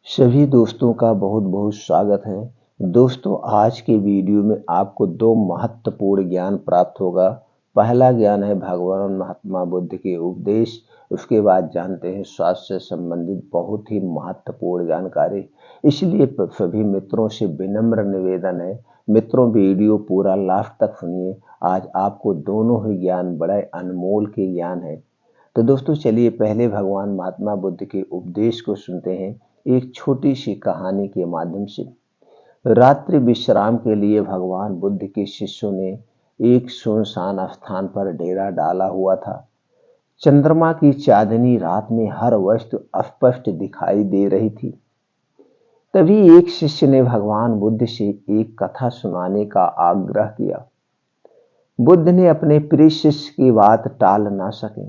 सभी दोस्तों का बहुत बहुत स्वागत है। दोस्तों, आज के वीडियो में आपको दो महत्वपूर्ण ज्ञान प्राप्त होगा। पहला ज्ञान है भगवान महात्मा बुद्ध के उपदेश। उसके बाद जानते हैं स्वास्थ्य से संबंधित बहुत ही महत्वपूर्ण जानकारी। इसलिए सभी मित्रों से विनम्र निवेदन है, मित्रों वीडियो पूरा लास्ट तक सुनिए। आज आपको दोनों ही ज्ञान बड़े अनमोल के ज्ञान है। तो दोस्तों चलिए पहले भगवान महात्मा बुद्ध के उपदेश को सुनते हैं एक छोटी सी कहानी के माध्यम से। रात्रि विश्राम के लिए भगवान बुद्ध के शिष्यों ने एक सुनसान स्थान पर डेरा डाला हुआ था। चंद्रमा की चांदनी रात में हर वस्तु स्पष्ट दिखाई दे रही थी। तभी एक शिष्य ने भगवान बुद्ध से एक कथा सुनाने का आग्रह किया। बुद्ध ने अपने प्रिय शिष्य की बात टाल ना सके,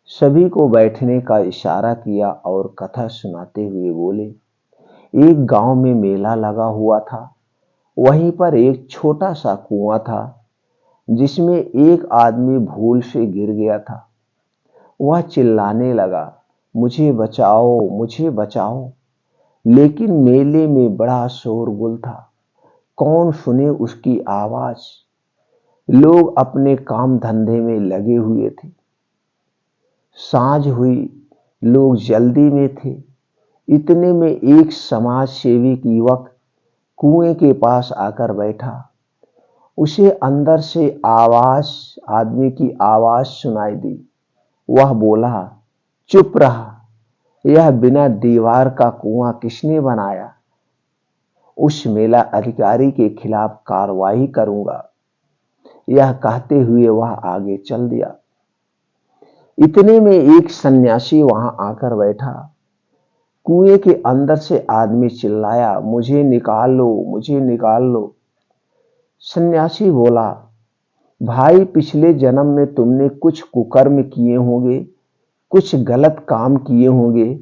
सभी को बैठने का इशारा किया और कथा सुनाते हुए बोले, एक गांव में मेला लगा हुआ था। वहीं पर एक छोटा सा कुआं था जिसमें एक आदमी भूल से गिर गया था। वह चिल्लाने लगा, मुझे बचाओ मुझे बचाओ। लेकिन मेले में बड़ा शोरगुल था, कौन सुने उसकी आवाज। लोग अपने काम धंधे में लगे हुए थे। सांझ हुई, लोग जल्दी में थे। इतने में एक समाज सेवी युवक कुएं के पास आकर बैठा। उसे अंदर से आदमी की आवाज सुनाई दी। वह बोला, चुप रहा, यह बिना दीवार का कुआं किसने बनाया? उस मेला अधिकारी के खिलाफ कार्रवाई करूंगा। यह कहते हुए वह आगे चल दिया। इतने में एक सन्यासी वहां आकर बैठा। कुएं के अंदर से आदमी चिल्लाया, मुझे निकाल लो मुझे निकाल लो। सन्यासी बोला, भाई पिछले जन्म में तुमने कुछ कुकर्म किए होंगे, कुछ गलत काम किए होंगे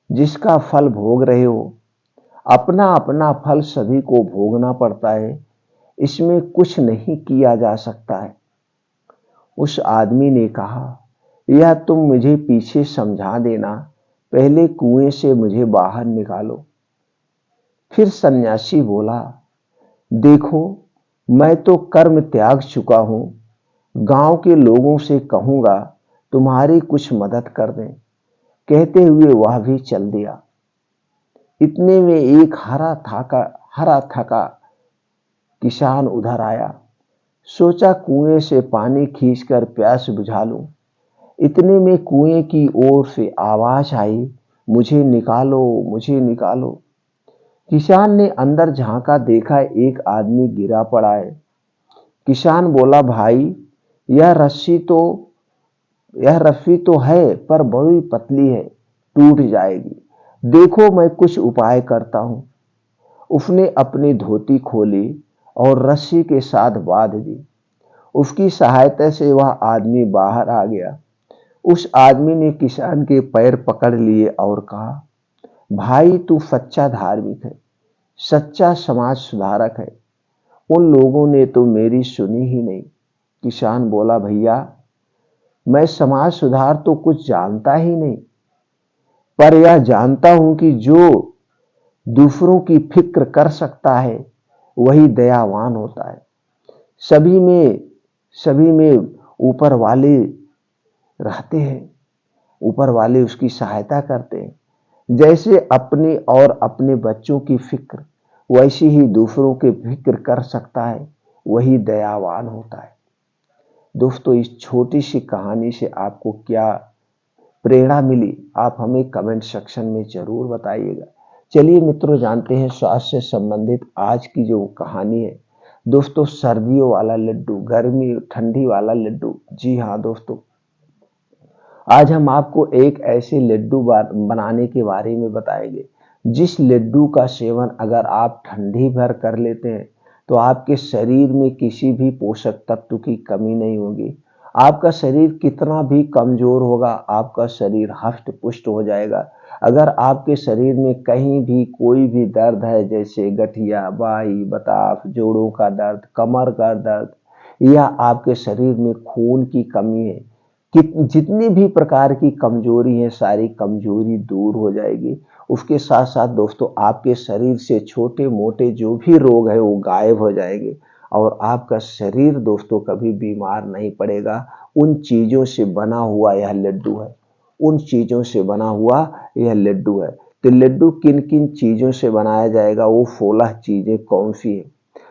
जिसका फल भोग रहे हो। अपना अपना फल सभी को भोगना पड़ता है, इसमें कुछ नहीं किया जा सकता है। उस आदमी ने कहा, यह तुम मुझे पीछे समझा देना, पहले कुएं से मुझे बाहर निकालो। फिर सन्यासी बोला, देखो मैं तो कर्म त्याग चुका हूं, गांव के लोगों से कहूंगा तुम्हारी कुछ मदद कर दें। कहते हुए वह भी चल दिया। इतने में एक हरा थका किसान उधर आया। सोचा कुएं से पानी खींचकर प्यास बुझा लूं। इतने में कुएं की ओर से आवाज आई, मुझे निकालो मुझे निकालो। किसान ने अंदर झांका, देखा एक आदमी गिरा पड़ा है। किसान बोला, भाई यह रस्सी तो है पर बड़ी पतली है, टूट जाएगी। देखो मैं कुछ उपाय करता हूं। उसने अपनी धोती खोली और रस्सी के साथ बांध दी। उसकी सहायता से वह आदमी बाहर आ गया। उस आदमी ने किसान के पैर पकड़ लिए और कहा, भाई तू सच्चा धार्मिक है, सच्चा समाज सुधारक है। उन लोगों ने तो मेरी सुनी ही नहीं। किसान बोला, भैया मैं समाज सुधार तो कुछ जानता ही नहीं, पर यह जानता हूं कि जो दूसरों की फिक्र कर सकता है वही दयावान होता है। सभी में ऊपर वाले रहते हैं, ऊपर वाले उसकी सहायता करते हैं। जैसे अपने और अपने बच्चों की फिक्र, वैसी ही दूसरों की फिक्र कर सकता है, वही दयावान होता है। दोस्तों, इस छोटी सी कहानी से आपको क्या प्रेरणा मिली, आप हमें कमेंट सेक्शन में जरूर बताइएगा। चलिए मित्रों, जानते हैं स्वास्थ्य से संबंधित आज की जो कहानी है। दोस्तों, सर्दियों वाला लड्डू, गर्मी ठंडी वाला लड्डू। जी हाँ दोस्तों, आज हम आपको एक ऐसे लड्डू बनाने के बारे में बताएंगे जिस लड्डू का सेवन अगर आप ठंडी भर कर लेते हैं तो आपके शरीर में किसी भी पोषक तत्व की कमी नहीं होगी। आपका शरीर कितना भी कमजोर होगा, आपका शरीर हष्ट पुष्ट हो जाएगा। अगर आपके शरीर में कहीं भी कोई भी दर्द है, जैसे गठिया, बाई, बताफ, जोड़ों का दर्द, कमर का दर्द, या आपके शरीर में खून की कमी है, कि जितनी भी प्रकार की कमजोरी है, सारी कमजोरी दूर हो जाएगी। उसके साथ साथ दोस्तों आपके शरीर से छोटे मोटे जो भी रोग है वो गायब हो जाएंगे और आपका शरीर दोस्तों कभी बीमार नहीं पड़ेगा। उन चीजों से बना हुआ यह लड्डू है, उन चीजों से बना हुआ यह लड्डू है। तो लड्डू किन किन चीजों से बनाया जाएगा, वो 16 चीजें कौन सी है,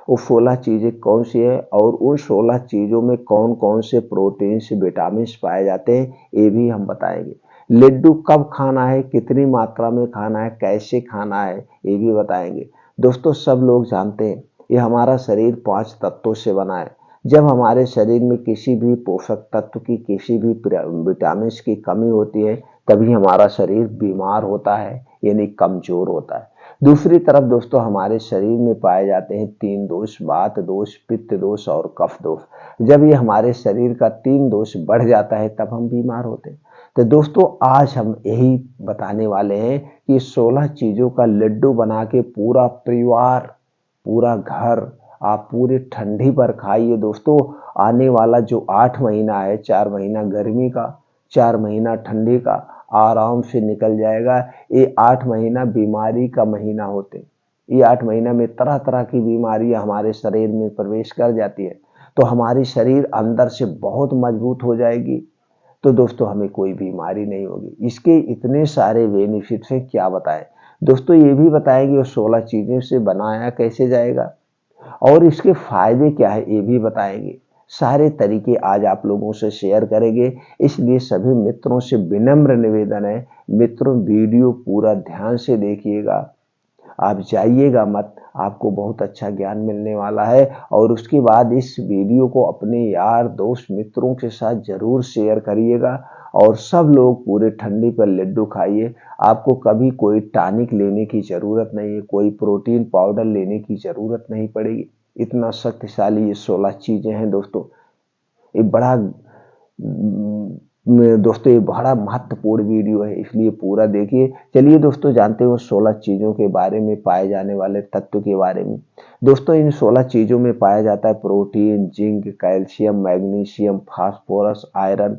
वो 16 चीजें कौन सी है और उन 16 चीजों में कौन कौन से प्रोटीन से विटामिन पाए जाते हैं ये भी हम बताएंगे। लड्डू कब खाना है, कितनी मात्रा में खाना है, कैसे खाना है ये भी बताएंगे। दोस्तों सब लोग जानते हैं ये हमारा शरीर 5 तत्वों से बना है। जब हमारे शरीर में किसी भी पोषक तत्व की, किसी भी विटामिन की कमी होती है तभी हमारा शरीर बीमार होता है यानी कमजोर होता है। दूसरी तरफ दोस्तों हमारे शरीर में पाए जाते हैं 3 दोष, वात दोष, पित्त दोष और कफ दोष। जब ये हमारे शरीर का 3 दोष बढ़ जाता है तब हम बीमार होते हैं। तो दोस्तों आज हम यही बताने वाले हैं कि 16 चीजों का लड्डू बना के पूरा परिवार, पूरा घर आप पूरी ठंडी पर खाइए। दोस्तों आने वाला जो 8 महीना है, 4 महीना गर्मी का, 4 महीना ठंडी का आराम से निकल जाएगा। ये 8 महीना बीमारी का महीना होते, ये 8 महीना में तरह तरह की बीमारियां हमारे शरीर में प्रवेश कर जाती है तो हमारी शरीर अंदर से बहुत मजबूत हो जाएगी। तो दोस्तों हमें कोई बीमारी नहीं होगी। इसके इतने सारे बेनिफिट्स हैं, क्या बताएं दोस्तों, ये भी बताएंगे वो 16 चीजें से बनाया कैसे जाएगा और इसके फायदे क्या है ये भी बताएंगे। सारे तरीके आज आप लोगों से शेयर करेंगे, इसलिए सभी मित्रों से विनम्र निवेदन है, मित्रों वीडियो पूरा ध्यान से देखिएगा, आप जाइएगा मत, आपको बहुत अच्छा ज्ञान मिलने वाला है। और उसके बाद इस वीडियो को अपने यार दोस्त मित्रों के साथ जरूर शेयर करिएगा और सब लोग पूरे ठंडी पर लड्डू खाइए। आपको कभी कोई टॉनिक लेने की जरूरत नहीं है, कोई प्रोटीन पाउडर लेने की जरूरत नहीं पड़ेगी। इतना शक्तिशाली ये 16 चीजें हैं दोस्तों। ये बड़ा दोस्तों ये बड़ा महत्वपूर्ण वीडियो है इसलिए पूरा देखिए। चलिए दोस्तों जानते हो 16 चीजों के बारे में, पाए जाने वाले तत्व के बारे में। दोस्तों इन 16 चीजों में पाया जाता है protein, zinc, calcium, magnesium, phosphorus, iron,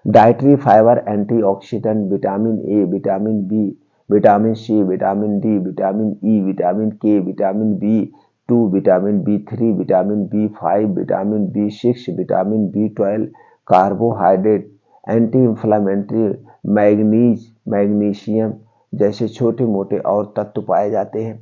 dietary fibre, antioxidant, vitamin A, vitamin B, vitamin C, vitamin D, vitamin E, vitamin K, vitamin B 2, vitamin B 3, vitamin B 5, vitamin B 6, vitamin B 12, carbohydrate, anti inflammatory, magnesium जैसे छोटे मोटे और तत्व पाए जाते हैं।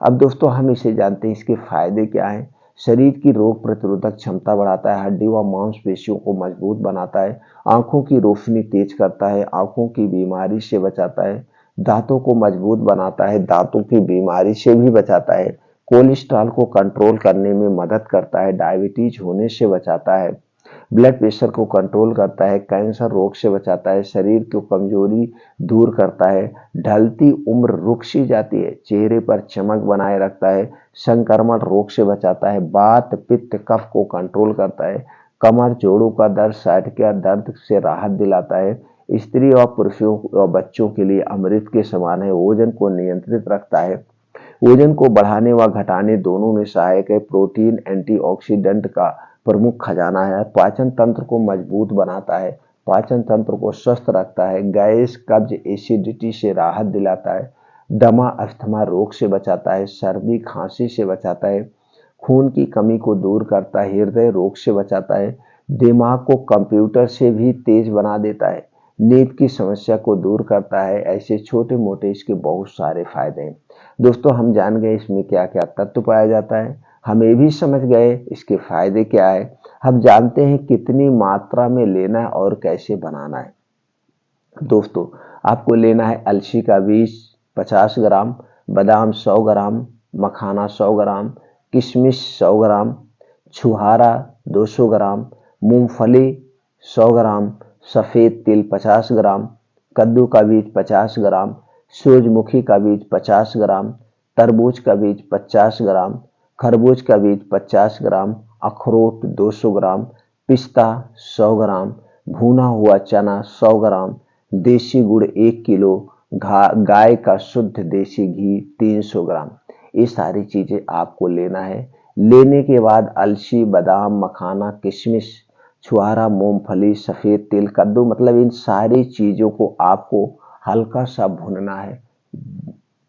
अब दोस्तों हम इसे जानते हैं, इसके फायदे क्या हैं। शरीर की रोग प्रतिरोधक क्षमता बढ़ाता है, हड्डी व मांसपेशियों को मजबूत बनाता है, आंखों की रोशनी तेज करता है, आंखों की बीमारी से बचाता है, दांतों को मजबूत बनाता है, दांतों की बीमारी से भी बचाता है, कोलेस्ट्रॉल को कंट्रोल करने में मदद करता है, डायबिटीज होने से बचाता है, ब्लड प्रेशर को कंट्रोल करता है, कैंसर रोग से बचाता है, शरीर की कमजोरी दूर करता है, ढलती उम्र रुक सी जाती है, चेहरे पर चमक बनाए रखता है, संक्रमण रोग से बचाता है, वात पित्त कफ को कंट्रोल करता है, कमर जोड़ों का दर्द, साइटिका दर्द से राहत दिलाता है, स्त्री और पुरुषों और बच्चों के लिए अमृत के समान है, वजन को नियंत्रित रखता है, वजन को बढ़ाने व घटाने दोनों में सहायक है, प्रोटीन एंटीऑक्सीडेंट का प्रमुख खजाना है, पाचन तंत्र को मजबूत बनाता है, पाचन तंत्र को स्वस्थ रखता है, गैस कब्ज एसिडिटी से राहत दिलाता है, दमा अस्थमा रोग से बचाता है, सर्दी खांसी से बचाता है, खून की कमी को दूर करता है, हृदय रोग से बचाता है, दिमाग को कंप्यूटर से भी तेज बना देता है, नींद की समस्या को दूर करता है। ऐसे छोटे मोटे इसके बहुत सारे फायदे हैं। दोस्तों हम जान गए इसमें क्या क्या तत्व पाया जाता है, हम ये भी समझ गए इसके फायदे क्या है, हम जानते हैं कितनी मात्रा में लेना है और कैसे बनाना है। दोस्तों आपको लेना है अलसी का बीज 50 ग्राम, बादाम 100 ग्राम, मखाना 100 ग्राम, किशमिश 100 ग्राम, छुहारा 200 ग्राम, मूंगफली 100 ग्राम, सफ़ेद तिल 50 ग्राम, कद्दू का बीज 50 ग्राम, सूरजमुखी का बीज 50 ग्राम, तरबूज का बीज 50 ग्राम, खरबूज का बीज 50 ग्राम, अखरोट 200 ग्राम, पिस्ता 100 ग्राम, भुना हुआ चना 100 ग्राम, देसी गुड़ 1 किलो, गाय का शुद्ध देसी घी 300 ग्राम। ये सारी चीजें आपको लेना है। लेने के बाद अलसी, बादाम, मखाना, किशमिश, छुहारा, मूंगफली, सफेद तिल, कद्दू मतलब इन सारी चीजों को आपको हल्का सा भुनना है।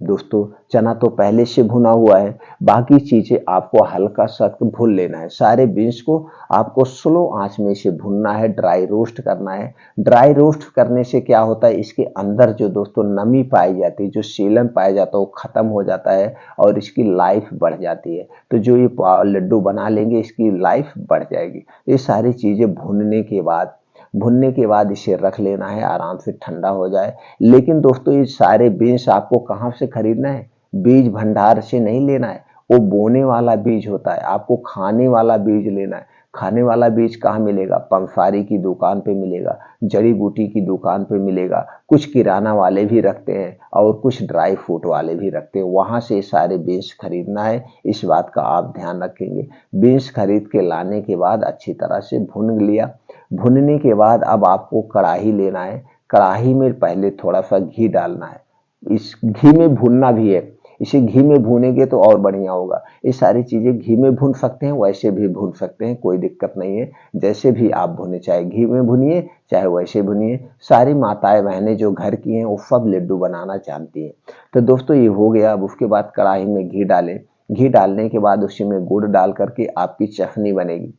दोस्तों चना तो पहले से भुना हुआ है, बाकी चीजें आपको हल्का सा भून लेना है। सारे बीन्स को आपको स्लो आंच में से भुनना है, ड्राई रोस्ट करना है। ड्राई रोस्ट करने से क्या होता है, इसके अंदर जो दोस्तों नमी पाई जाती है, जो सीलन पाया जाता है वो खत्म हो जाता है और इसकी लाइफ बढ़ जाती है। तो जो ये लड्डू बना लेंगे इसकी लाइफ बढ़ जाएगी। ये सारी चीजें भुनने के बाद इसे रख लेना है, आराम से ठंडा हो जाए। लेकिन दोस्तों ये सारे बीन्स आपको कहाँ से खरीदना है, बीज भंडार से नहीं लेना है। वो बोने वाला बीज होता है, आपको खाने वाला बीज लेना है। खाने वाला बीज कहाँ मिलेगा, पंसारी की दुकान पे मिलेगा, जड़ी बूटी की दुकान पे मिलेगा, कुछ किराना वाले भी रखते हैं और कुछ ड्राई फ्रूट वाले भी रखते हैं, वहां से सारे बीन्स खरीदना है। इस बात का आप ध्यान रखेंगे। बीन्स खरीद के लाने के बाद अच्छी तरह से भून लिया। भुनने के बाद अब आपको कढ़ाई लेना है। कढ़ाई में पहले थोड़ा सा घी डालना है। इस घी में भूनना भी है, इसे घी में भूनेंगे तो और बढ़िया होगा। ये सारी चीजें घी में भून सकते हैं, वैसे भी भून सकते हैं, कोई दिक्कत नहीं है। जैसे भी आप भुने, चाहे घी में भुनिए चाहे वैसे भुनिए। सारी माताएं बहनें जो घर की हैं वो सब लड्डू बनाना जानती हैं। तो दोस्तों ये हो गया। अब उसके बाद कढ़ाई में घी डालें। घी डालने के बाद उसी में गुड़ डाल करके आपकी चटनी बनेगी।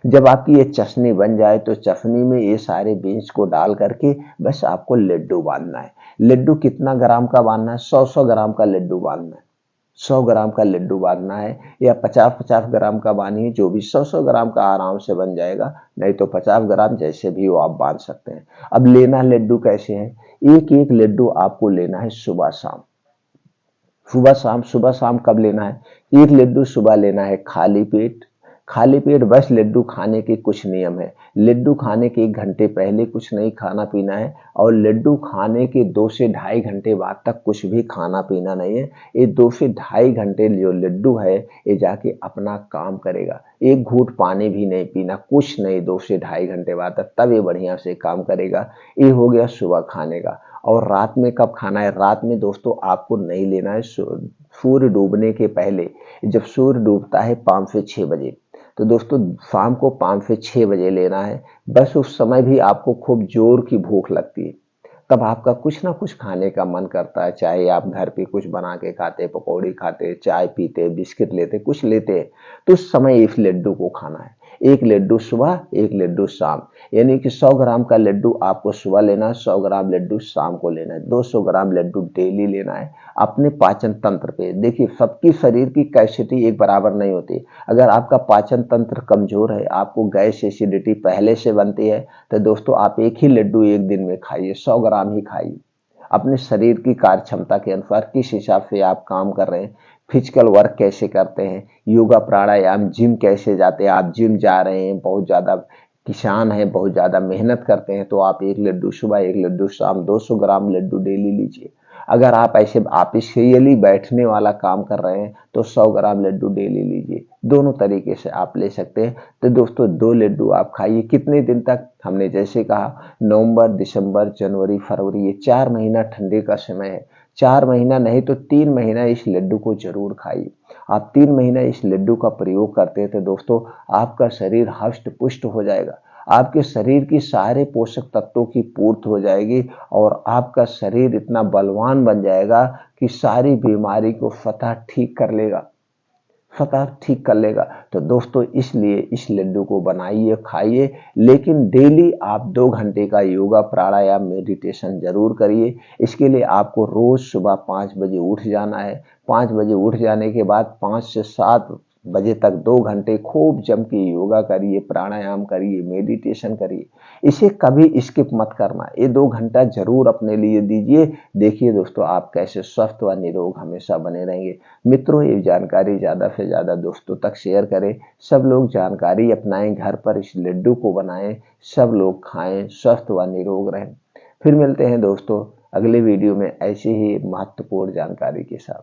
जब आपकी ये चटनी बन जाए तो चटनी में ये सारे बीन्स को डाल करके बस आपको लड्डू बांधना है। लड्डू कितना ग्राम का बांधना है, 100-100 ग्राम का लड्डू बांधना है। 100 ग्राम का लड्डू बांधना है या 50-50 ग्राम का बांधिए, जो भी 100-100 ग्राम का आराम से बन जाएगा। नहीं तो 50 ग्राम, जैसे भी हो आप बांध सकते हैं। अब लेना लड्डू कैसे है, एक एक लड्डू आपको लेना है सुबह शाम। सुबह शाम कब लेना है, एक लड्डू सुबह लेना है खाली पेट। खाली पेट बस। लड्डू खाने के कुछ नियम है। लड्डू खाने के 1 घंटे पहले कुछ नहीं खाना पीना है और लड्डू खाने के 2 से ढाई घंटे बाद तक कुछ भी खाना पीना नहीं है। ये 2 से ढाई घंटे जो लड्डू है ये जाके अपना काम करेगा। एक घूंट पानी भी नहीं पीना, कुछ नहीं, 2 से ढाई घंटे बाद तक, तब ये बढ़िया से काम करेगा। ये हो गया सुबह खाने का। और रात में कब खाना है, रात में दोस्तों आपको नहीं लेना है सूर्य डूबने के पहले। जब सूर्य डूबता है 5 से 6 बजे, तो दोस्तों शाम को 5 से 6 बजे लेना है। बस उस समय भी आपको खूब जोर की भूख लगती है, तब आपका कुछ ना कुछ खाने का मन करता है। चाहे आप घर पे कुछ बना के खाते, पकौड़ी खाते, चाय पीते, बिस्किट लेते, कुछ लेते, तो उस समय इस लड्डू को खाना है। एक लड्डू सुबह, एक लड्डू शाम। यानी कि 100 ग्राम का लड्डू आपको सुबह लेना है, 100 ग्राम लड्डू शाम को लेना है, 200 ग्राम लड्डू डेली लेना है। अपने पाचन तंत्र पे देखिए, सबकी शरीर की कैपेसिटी एक बराबर नहीं होती। अगर आपका पाचन तंत्र कमजोर है, आपको गैस एसिडिटी पहले से बनती है, तो दोस्तों आप एक ही लड्डू एक दिन में खाइए, 100 ग्राम ही खाइए। अपने शरीर की कार्य क्षमता के अनुसार किस हिसाब से आप काम कर रहे हैं, फिजिकल वर्क कैसे करते हैं, योगा प्राणायाम, जिम कैसे जाते हैं। आप जिम जा रहे हैं, बहुत ज्यादा किसान हैं, बहुत ज्यादा मेहनत करते हैं, तो आप एक लड्डू सुबह एक लड्डू शाम, 200 ग्राम लड्डू डेली लीजिए। अगर आप ऐसे ऑफिशियली बैठने वाला काम कर रहे हैं तो 100 ग्राम लड्डू डेली लीजिए। दोनों तरीके से आप ले सकते हैं। तो दोस्तों 2 लड्डू आप खाइए। कितने दिन तक, हमने जैसे कहा नवंबर, दिसंबर, जनवरी, फरवरी, ये 4 महीना ठंडी का समय है। 4 महीना नहीं तो 3 महीना इस लड्डू को जरूर खाइए। आप 3 महीना इस लड्डू का प्रयोग करते हैं तो दोस्तों आपका शरीर हष्ट पुष्ट हो जाएगा। आपके शरीर की सारे पोषक तत्वों की पूर्ति हो जाएगी और आपका शरीर इतना बलवान बन जाएगा कि सारी बीमारी को स्वतः ठीक कर लेगा। तो दोस्तों इसलिए इस लड्डू को बनाइए, खाइए, लेकिन डेली आप 2 घंटे का योगा प्राणायाम मेडिटेशन जरूर करिए। इसके लिए आपको रोज सुबह 5 बजे उठ जाना है। 5 बजे उठ जाने के बाद 5 से 7 बजे तक 2 घंटे खूब जम के योगा करिए, प्राणायाम करिए, मेडिटेशन करिए। इसे कभी स्किप मत करना, ये 2 घंटा जरूर अपने लिए दीजिए। देखिए दोस्तों आप कैसे स्वस्थ व निरोग हमेशा बने रहेंगे। मित्रों ये जानकारी ज्यादा से ज्यादा दोस्तों तक शेयर करें। सब लोग जानकारी अपनाएं, घर पर इस लड्डू को बनाएं, सब लोग खाएं, स्वस्थ व निरोग रहें। फिर मिलते हैं दोस्तों अगले वीडियो में ऐसी ही महत्वपूर्ण जानकारी के साथ।